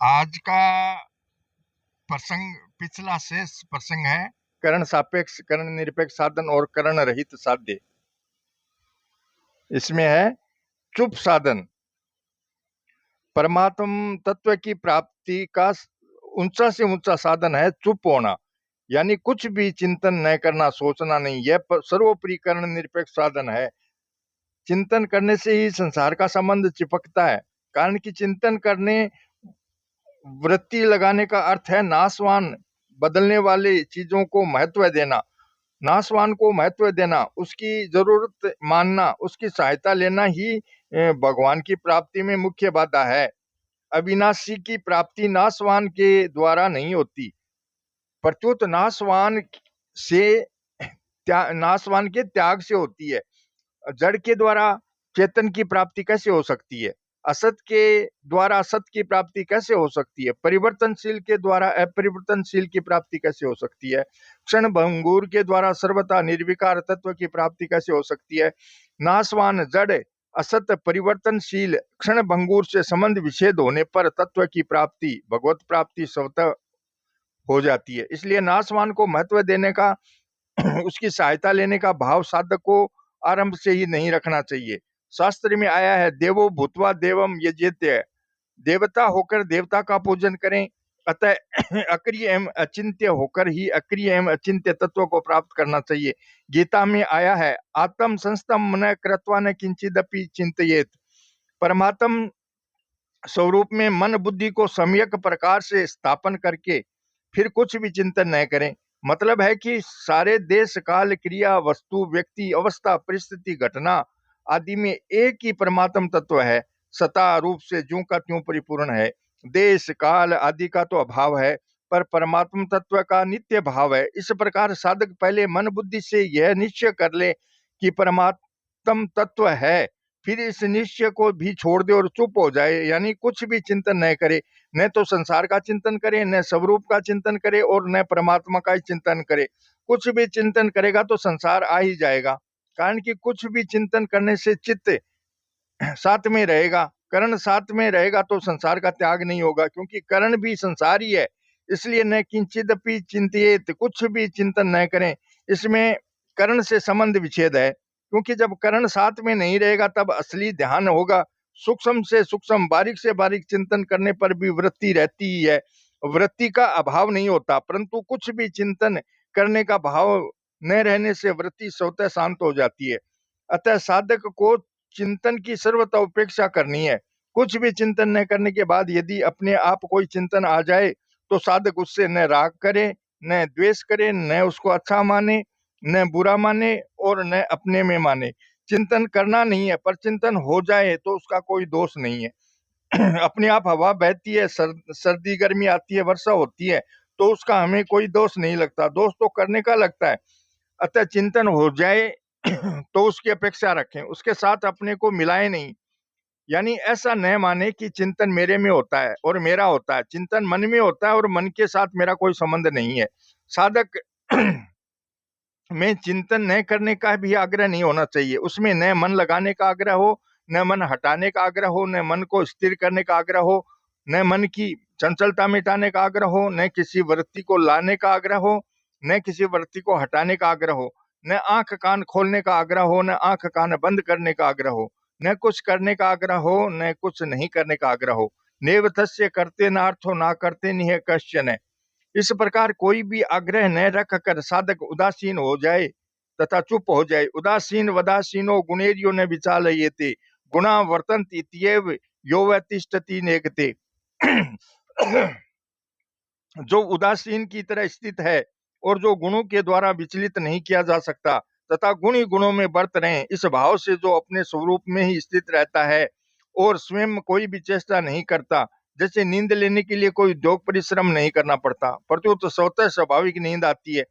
आज का प्रसंग पिछला शेष प्रसंग है करण सापेक्ष, करण निरपेक्ष साधन और करण रहित साध्य। इसमें है चुप साधन। परमात्म तत्व की प्राप्ति का ऊंचा से ऊंचा साधन है चुप होना, यानी कुछ भी चिंतन न करना, सोचना नहीं। यह सर्वोपरि करण निरपेक्ष साधन है। चिंतन करने से ही संसार का संबंध चिपकता है। कारण कि चिंतन करने, वृत्ति लगाने का अर्थ है नाशवान, बदलने वाली चीजों को महत्व देना, नाशवान को महत्व देना, उसकी जरूरत मानना, उसकी सहायता लेना ही भगवान की प्राप्ति में मुख्य बाधा है। अविनाशी की प्राप्ति नाशवान के द्वारा नहीं होती, प्रत्युत नाशवान के त्याग से होती है। जड़ के द्वारा चेतन की प्राप्ति कैसे हो सकती है? असत के द्वारा असत की प्राप्ति कैसे हो सकती है? परिवर्तनशील के द्वारा अपरिवर्तनशील की प्राप्ति कैसे हो सकती है? क्षण भंगुर के द्वारा सर्वथा निर्विकार तत्व की प्राप्ति कैसे हो सकती है? नाशवान, जड़, असत, परिवर्तनशील, क्षण भंगुर से संबंध विच्छेद होने पर तत्व की प्राप्ति, भगवत प्राप्ति स्वतः हो जाती है। इसलिए नाशवान को महत्व देने का, उसकी सहायता लेने का भाव साधक को आरंभ से ही नहीं रखना चाहिए। शास्त्र में आया है, देवो भूतवा देवम यजेत्य, देवता होकर देवता का पूजन करें। अतः अक्रिय एवं अचिंत्य होकर ही अक्रिय एवं अचिंत्य तत्व को प्राप्त करना चाहिए। गीता में आया है, आत्म संस्तम न कृत्वा न किंचिदपि चिंतयेत। परमात्म स्वरूप में मन बुद्धि को सम्यक प्रकार से स्थापन करके फिर कुछ भी चिंतन न करें। मतलब है कि सारे देश, काल, क्रिया, वस्तु, व्यक्ति, अवस्था, परिस्थिति, घटना आदि में एक ही परमात्म तत्व है, सता रूप से ज्यों का त्यों परिपूर्ण है। देश काल आदि का तो अभाव है, पर परमात्म तत्व का नित्य भाव है। इस प्रकार साधक पहले मन बुद्धि से यह निश्चय कर ले कि परमात्म तत्व है, फिर इस निश्चय को भी छोड़ दे और चुप हो जाए, यानी कुछ भी चिंतन न करे। न तो संसार का चिंतन करे, न स्वरूप का चिंतन करे, और न परमात्मा का ही चिंतन करे। कुछ भी चिंतन करेगा तो संसार आ ही जाएगा। कारण कि कुछ भी चिंतन करने से चित्त साथ में रहेगा, करण साथ में रहेगा तो संसार का त्याग नहीं होगा, क्योंकि करण भी संसार ही है। इसलिए न किंचिदपि चिंतियेत, कुछ भी चिंतन न करें। इसमें करण से संबंध विच्छेद है, क्योंकि जब करण साथ में नहीं रहेगा तब असली ध्यान होगा। सूक्ष्म से सूक्ष्म, बारीक से बारीक चिंतन करने पर भी वृत्ति रहती ही है, वृत्ति का अभाव नहीं होता। परंतु कुछ भी चिंतन करने का भाव न रहने से वृत्ति स्वतः शांत हो जाती है। अतः साधक को चिंतन की सर्वथा उपेक्षा करनी है। कुछ भी चिंतन न करने के बाद यदि अपने आप कोई चिंतन आ जाए तो साधक उससे न राग करे, न द्वेष करे, न उसको अच्छा माने, न बुरा माने, और न अपने में माने। चिंतन करना नहीं है, पर चिंतन हो जाए तो उसका कोई दोष नहीं है। अपने आप हवा बहती है, सर्दी गर्मी आती है, वर्षा होती है, तो उसका हमें कोई दोष नहीं लगता, दोष तो करने का लगता है। अतः चिंतन हो जाए तो उसकी अपेक्षा रखें, उसके साथ अपने को मिलाए नहीं। यानी ऐसा न माने कि चिंतन मेरे में होता है और मेरा होता है। चिंतन मन में होता है और मन के साथ मेरा कोई संबंध नहीं है। साधक में चिंतन न करने का भी आग्रह नहीं होना चाहिए। उसमें न मन लगाने का आग्रह हो, न मन हटाने का आग्रह हो, न मन को स्थिर करने का आग्रह हो, न मन की चंचलता मिटाने का आग्रह हो, न किसी वृत्ति को लाने का आग्रह हो, न किसी वृत्ति को हटाने का आग्रह हो, न आंख कान खोलने का आग्रह हो, न आंख कान बंद करने का आग्रह हो, न कुछ करने का आग्रह हो, न कुछ नहीं करने का आग्रह हो। नेवतस्य करते नार्थो, ना करते निह कश्चन। इस प्रकार कोई भी आग्रह न रख कर साधक उदासीन हो जाए तथा चुप हो जाए। उदासीन वदासीनो गुणेर्यो न विचालयेते, गुणा वर्तन्त इत्येव यो व तिष्ठति नेगते। जो उदासीन की तरह स्थित है और जो गुणों के द्वारा विचलित नहीं किया जा सकता तथा गुण ही गुणों में बरत रहे, इस भाव से जो अपने स्वरूप में ही स्थित रहता है और स्वयं कोई भी चेष्टा नहीं करता। जैसे नींद लेने के लिए कोई उद्योग परिश्रम नहीं करना पड़ता, प्रत्युत स्वतः स्वाभाविक नींद आती है।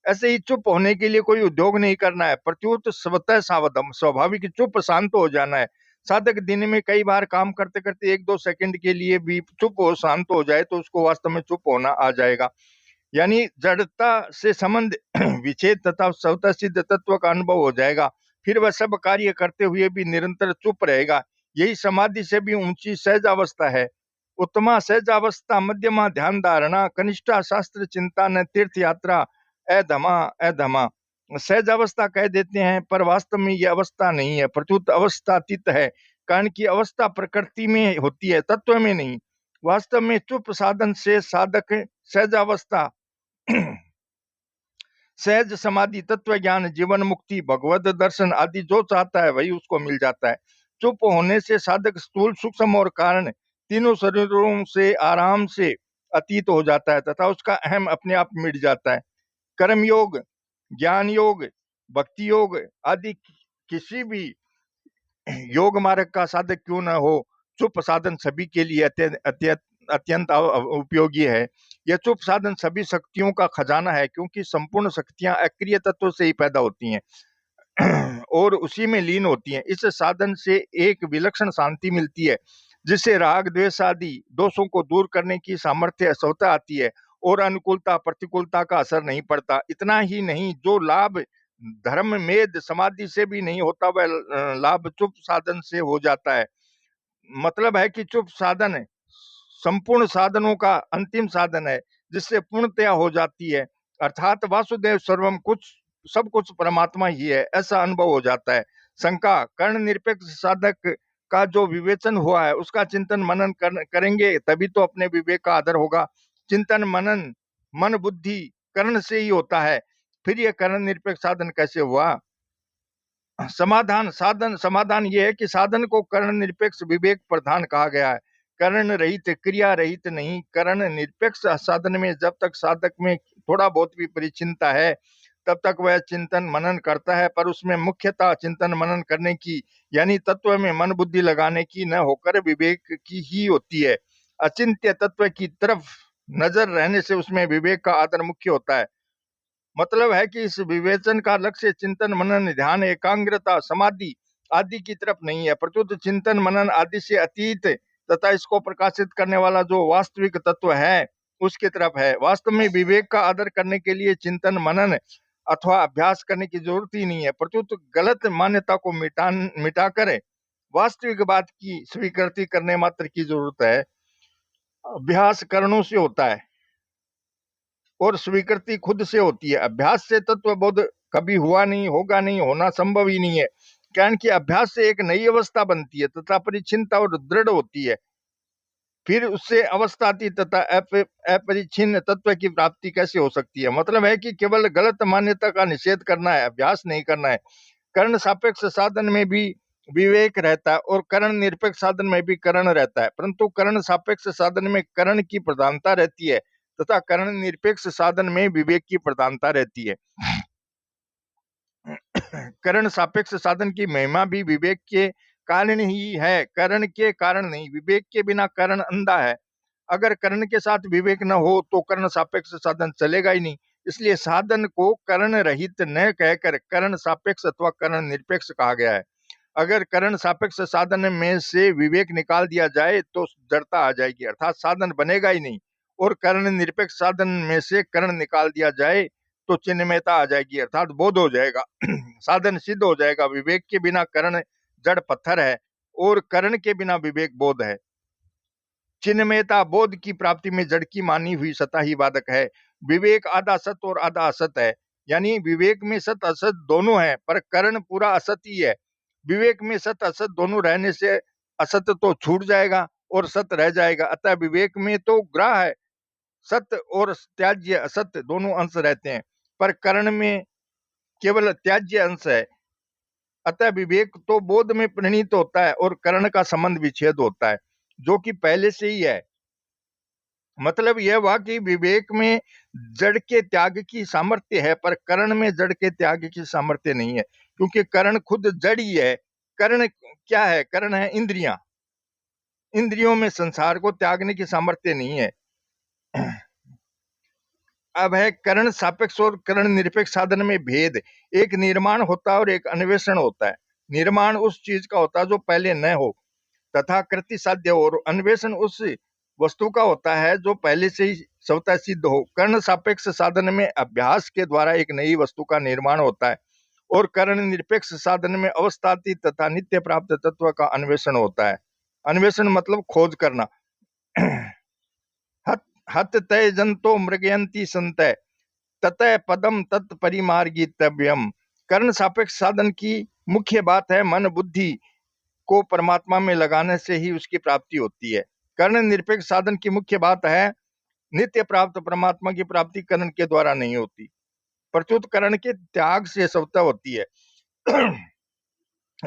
ऐसे ही चुप होने के लिए कोई उद्योग नहीं करना है, प्रत्युत स्वतः सावधम, स्वाभाविक चुप शांत हो जाना है। साधक दिन में कई बार काम करते करते 1-2 सेकंड के लिए भी चुप हो, शांत हो जाए तो उसको वास्तव में चुप होना आ जाएगा। यानी जड़ता से संबंध विच्छेद तथा स्वतः सिद्ध तत्व का अनुभव हो जाएगा। फिर वह सब कार्य करते हुए भी निरंतर चुप रहेगा। यही समाधि से भी ऊंची सहज अवस्था है। उत्तमा सहजावस्था, मध्यमा ध्यान धारणा, कनिष्ठा शास्त्र चिंतन, तीर्थ यात्रा, अधमा अधमा। सहजावस्था कह देते हैं, पर वास्तव में यह अवस्था नहीं है, प्रत्युत अवस्थातीत है। कारण की अवस्था प्रकृति में होती है, तत्व में नहीं। वास्तव में चुप साधन से साधक सहजावस्था, सहज समाधि, तत्व ज्ञान, जीवन मुक्ति, भगवत दर्शन आदि जो चाहता है वही उसको मिल जाता है। चुप होने से साधक स्थूल, सूक्ष्म और कारण तीनों शरीरों से आराम से अतीत हो जाता है तथा उसका अहम अपने आप मिट जाता है। कर्म योग, ज्ञान योग, भक्ति योग आदि किसी भी योग मार्ग का साधक क्यों न हो, चुप साधन सभी के लिए अत्यंत उपयोगी है। यह चुप साधन सभी शक्तियों का खजाना है, क्योंकि संपूर्ण शक्तियां अक्रिय तत्व से ही पैदा होती हैं और उसी में लीन होती हैं। इस साधन से एक विलक्षण शांति मिलती है, जिससे राग द्वेष आदि दोषों को दूर करने की सामर्थ्य स्वतः आती है और अनुकूलता प्रतिकूलता का असर नहीं पड़ता। इतना ही नहीं, जो लाभ धर्म मेद समाधि से भी नहीं होता, वह लाभ चुप साधन से हो जाता है। मतलब है कि चुप साधन संपूर्ण साधनों का अंतिम साधन है, जिससे पूर्णतया हो जाती है। अर्थात वासुदेव सर्वम, कुछ सब कुछ परमात्मा ही है, ऐसा अनुभव हो जाता है। शंका, कर्ण निरपेक्ष साधक का जो विवेचन हुआ है उसका चिंतन मनन करेंगे तभी तो अपने विवेक का आदर होगा। चिंतन मनन मन बुद्धि कर्ण से ही होता है, फिर यह कर्ण निरपेक्ष साधन कैसे हुआ? समाधान यह है कि साधन को कर्ण निरपेक्ष विवेक प्रधान कहा गया है। कर्ण रहित, क्रिया रहित नहीं। कर्ण निरपेक्ष साधन में जब तक साधक में थोड़ा बहुत भी परिचिनता है, तब तक वह चिंतन मनन करता है, पर उसमें मुख्यतः चिंतन मनन करने की यानी तत्व में मन बुद्धि लगाने की न होकर विवेक की ही होती है। अचिंत्य तत्व की तरफ नजर रहने से उसमें विवेक का आदर मुख्य होता है। मतलब है कि इस विवेचन का लक्ष्य चिंतन मनन ध्यान एकाग्रता समाधि आदि की तरफ नहीं है, प्रत्युत चिंतन मनन आदि से अतीत तथा इसको प्रकाशित करने वाला जो वास्तविक तत्व है उसकी तरफ है। वास्तव में विवेक का आदर करने के लिए चिंतन मनन अथवा अभ्यास करने की जरूरत ही नहीं है, प्रत्युत गलत मान्यता को मिटाकर वास्तविक बात की स्वीकृति करने मात्र की जरूरत है। अभ्यास करणों से होता है और स्वीकृति खुद से होती है। अभ्यास से तत्वबोध कभी हुआ नहीं, होगा नहीं, होना संभव ही नहीं है। कारण कि अभ्यास से एक नई अवस्था बनती है तथा परिचिनता और दृढ़ होती है। फिर उससे अवस्थाती तथा अपरिचिन्न तत्व की प्राप्ति कैसे हो सकती है? मतलब है कि केवल गलत मान्यता का निषेध करना है, अभ्यास नहीं करना है। कर्ण सापेक्ष साधन में भी विवेक रहता है और कर्ण निरपेक्ष साधन में भी कर्ण रहता है, परंतु कर्ण सापेक्ष साधन में कर्ण की प्रधानता रहती है तथा कर्ण निरपेक्ष साधन में विवेक की प्रधानता रहती है। कर्ण सापेक्ष साधन की महिमा भी विवेक के कारण ही है, कर्ण के कारण नहीं। विवेक के बिना कर्ण अंधा है। अगर कर्ण के साथ विवेक न हो तो कर्ण सापेक्ष साधन चलेगा ही नहीं। इसलिए साधन को कर्ण रहित न कहकर कर्ण सापेक्ष अथवा कर्ण निरपेक्ष कहा गया है। अगर कर्ण सापेक्ष साधन में से विवेक निकाल दिया जाए तो जड़ता आ जाएगी, अर्थात साधन बनेगा ही नहीं। और कर्ण निरपेक्ष साधन में से कर्ण निकाल दिया जाए तो चिन्मयता आ जाएगी, अर्थात बोध हो जाएगा साधन सिद्ध हो जाएगा। विवेक के बिना कर्ण जड़ पत्थर है और कर्ण के बिना विवेक बोध है। चिन्मयता बोध की प्राप्ति में जड़ की मानी हुई सत्ता ही बाधक है। विवेक आधा सत और आधा असत है, यानी विवेक में सत असत दोनों है, पर कर्ण पूरा असत ही है। विवेक में सत असत दोनों रहने से असत तो छूट जाएगा और सत रह जाएगा। अतः विवेक में तो ग्रह है, सत्य और त्याज्य असत्य दोनों अंश रहते हैं, पर कर्ण में केवल त्याज्य अंश है। अतः विवेक तो बोध में परिणीत होता है और कर्ण का संबंध विच्छेद होता है, जो कि पहले से ही है। मतलब यह हुआ कि विवेक में जड़ के त्याग की सामर्थ्य है, पर कर्ण में जड़ के त्याग की सामर्थ्य नहीं है, क्योंकि कर्ण खुद जड़ ही है। कर्ण क्या है? कर्ण है इंद्रियां। इंद्रियों में संसार को त्यागने की सामर्थ्य नहीं है। अब है कर्ण सापेक्ष और कर्ण निरपेक्ष साधन में भेद। एक निर्माण होता है और एक अन्वेषण होता है। निर्माण उस चीज का होता है जो पहले न हो तथा कृति साध्य हो, और अन्वेषण उस वस्तु का होता है जो पहले से ही स्वतः सिद्ध हो। कर्ण सापेक्ष साधन में अभ्यास के द्वारा एक नई वस्तु का निर्माण होता है और कर्ण निरपेक्ष साधन में अवस्थातीत तथा नित्य प्राप्त तत्व का अन्वेषण होता है। अन्वेषण मतलब खोज करना। हत तय जंतो मृगयंती संतय ततः पदम तत्परिमार्गितव्यम। कर्ण सापेक्ष साधन की मुख्य बात है मन बुद्धि को परमात्मा में लगाने से ही उसकी प्राप्ति होती है। कर्ण निरपेक्ष साधन की मुख्य बात है नित्य प्राप्त परमात्मा की प्राप्ति कर्ण के द्वारा नहीं होती, प्रत्युत कर्ण के त्याग से स्वतः होती है।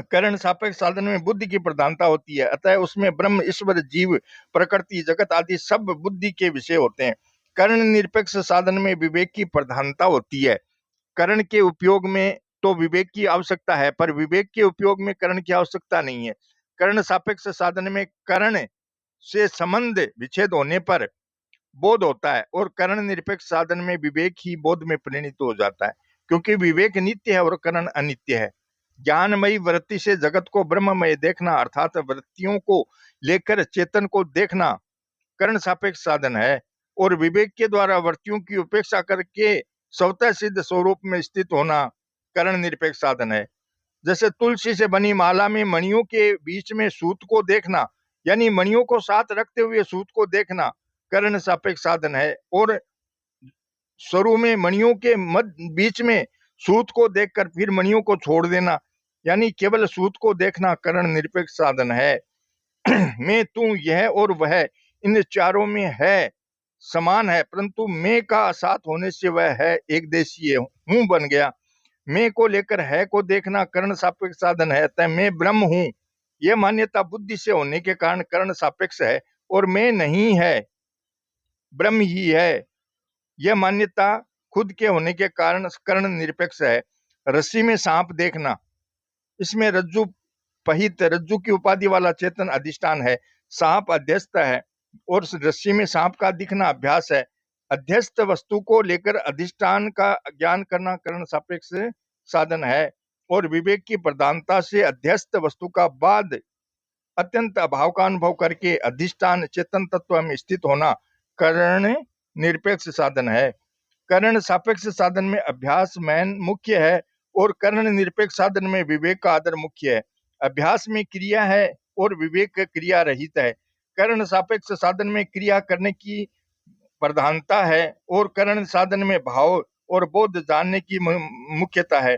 कर्ण सापेक्ष साधन में बुद्धि की प्रधानता होती है, अतः उसमें ब्रह्म ईश्वर जीव प्रकृति जगत आदि सब बुद्धि के विषय होते हैं। कर्ण निरपेक्ष साधन में विवेक की प्रधानता होती है। कर्ण के उपयोग में तो विवेक की आवश्यकता है, पर विवेक के उपयोग में कर्ण की आवश्यकता नहीं है। कर्ण सापेक्ष साधन में कर्ण से संबंध विच्छेद होने पर बोध होता है और कर्ण निरपेक्ष साधन में विवेक ही बोध में परिणित हो जाता है, क्योंकि विवेक नित्य है और कर्ण अनित्य है। ज्ञानमयी वृत्ति से जगत को ब्रह्ममय देखना अर्थात वृत्तियों को लेकर चेतन को देखना कर्ण सापेक्ष साधन है, और विवेक के द्वारा वृत्तियों की उपेक्षा करके स्वतः सिद्ध स्वरूप में स्थित होना कर्ण निरपेक्ष साधन है। जैसे तुलसी से बनी माला में मणियों के बीच में सूत को देखना, यानी मणियों को साथ रखते हुए सूत को देखना कर्ण सापेक्ष साधन है, और स्वरूप में मणियों के मध्य बीच में सूत को देखकर फिर मणियों को छोड़ देना, यानी केवल सूत को देखना कर्ण निरपेक्ष साधन है। मैं तू यह और वह इन चारों में है समान है, परंतु मैं का साथ होने से वह है एक देशीय हूं बन गया। मैं को लेकर है को देखना कर्ण सापेक्ष साधन है, अतः मैं ब्रह्म हूं यह मान्यता बुद्धि से होने के कारण कर्ण सापेक्ष है, और मैं नहीं है ब्रह्म ही है यह मान्यता खुद के होने के कारण कर्ण निरपेक्ष है। रस्सी में सांप देखना, इसमें रज्जु पहित रज्जु की उपाधि वाला चेतन अधिष्ठान है, सांप अध्यस्त है और रस्सी में सांप का दिखना अभ्यास है। अध्यस्त वस्तु को लेकर अधिष्ठान का ज्ञान करना कर्ण सापेक्ष साधन है, और विवेक की प्रधानता से अध्यस्त वस्तु का बाद अत्यंत अभाव का अनुभव करके अधिष्ठान चेतन तत्व में स्थित होना कर्ण निरपेक्ष साधन है। कर्ण सापेक्ष साधन में अभ्यास मैन मुख्य है और कर्ण निरपेक्ष साधन में विवेक का आदर मुख्य है। अभ्यास में क्रिया है और विवेक क्रिया रहित है। कर्ण सापेक्ष साधन में क्रिया करने की प्रधानता है और कर्ण साधन में भाव और बोध जानने की मुख्यता है।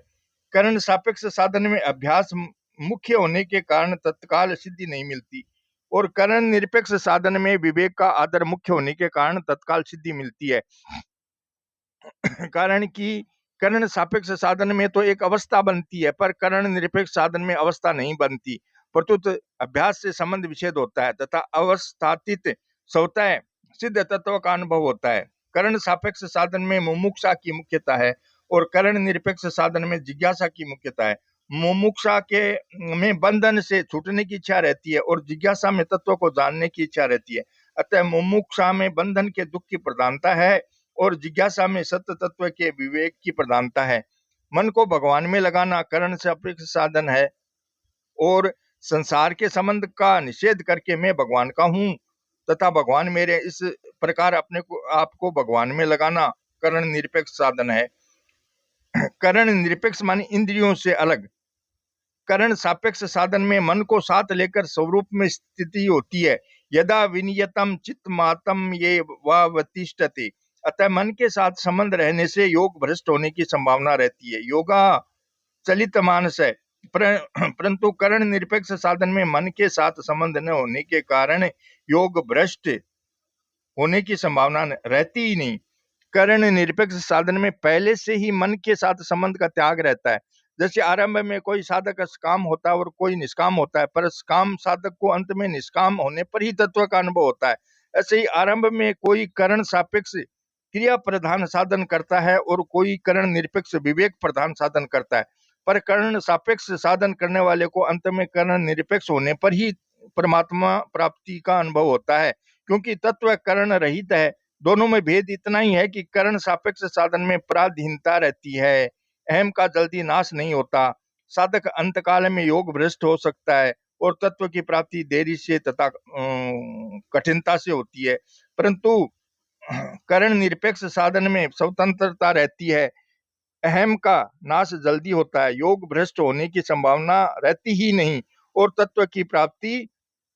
कर्ण सापेक्ष साधन में अभ्यास मुख्य होने के कारण तत्काल सिद्धि नहीं मिलती, और कर्ण निरपेक्ष साधन में विवेक का आदर मुख्य होने के कारण तत्काल सिद्धि मिलती है। कारण कि कर्ण सापेक्ष साधन में तो एक अवस्था बनती है, पर कर्ण निरपेक्ष साधन में अवस्था नहीं बनती, प्रत्युत अभ्यास से संबंध विच्छेद होता है तथा अवस्थातीत स्वतः सिद्ध तत्व का अनुभव होता है। कर्ण सापेक्ष साधन में मुमुक्षा की मुख्यता है और कर्ण निरपेक्ष साधन में जिज्ञासा की मुख्यता है। मुमुक्षा के में बंधन से छूटने की इच्छा रहती है और जिज्ञासा में तत्व को जानने की इच्छा रहती है, अतः मुमुक्षा में बंधन के दुख की प्रधानता है और जिज्ञासा में सत्य तत्व के विवेक की प्रधानता है। मन को भगवान में लगाना कर्ण सापेक्ष साधन है और संसार के संबंध का निषेध करके मैं भगवान का हूं तथा भगवान मेरे, इस प्रकार अपने को आपको भगवान में लगाना कर्ण निरपेक्ष साधन है। कर्ण निरपेक्ष माने इंद्रियों से अलग। कर्ण सापेक्ष साधन में मन को साथ लेकर स्वरूप में स्थिति होती है। यदा विनियतम चित्तमातम ये वावतिष्ठते, अतः मन के साथ संबंध रहने से योग भ्रष्ट होने की संभावना रहती है। योगा चलित मानस है, परंतु कर्ण निरपेक्ष साधन में मन के साथ संबंध न होने के कारण योग भ्रष्ट होने की संभावना रहती ही नहीं। कर्ण निरपेक्ष साधन में पहले से ही मन के साथ संबंध का त्याग रहता है। जैसे आरंभ में कोई साधक काम होता है और कोई निष्काम होता है, पर काम साधक को अंत में निष्काम होने पर ही तत्व का अनुभव होता है। ऐसे ही आरंभ में कोई कर्ण सापेक्ष क्रिया प्रधान साधन करता है और कोई कर्ण निरपेक्ष विवेक प्रधान साधन करता है, पर कर्ण सापेक्ष साधन करने वाले को अंत में कर्ण निरपेक्ष होने पर ही परमात्मा प्राप्ति का अनुभव होता है, क्योंकि तत्व कर्ण रहित है। दोनों में भेद इतना ही है कि कर्ण सापेक्ष साधन में पराधीनता रहती है, अहम का जल्दी नाश नहीं होता, साधक अंतकाल में योग भ्रष्ट हो सकता है और तत्व की प्राप्ति देरी से तथा कठिनता से होती है। परंतु कर्ण निरपेक्ष साधन में स्वतंत्रता रहती है, अहम का नाश जल्दी होता है, योग भ्रष्ट होने की संभावना रहती ही नहीं और तत्व की प्राप्ति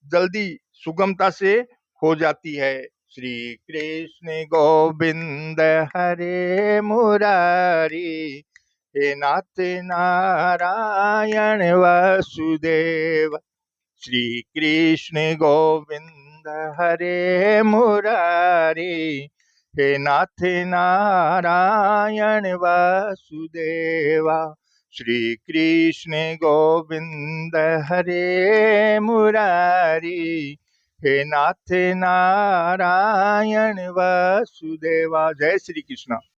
जल्दी सुगमता से हो जाती है। श्री कृष्ण गोविंद हरे मुरारी, हे नाथ नारायण वासुदेव। श्री कृष्ण गोविंद हरे मुरारी, हे नाथ नारायण वासुदेवा। श्री कृष्ण गोविंद हरे मुरारी, हे नाथ नारायण वासुदेवा। जय श्री कृष्ण।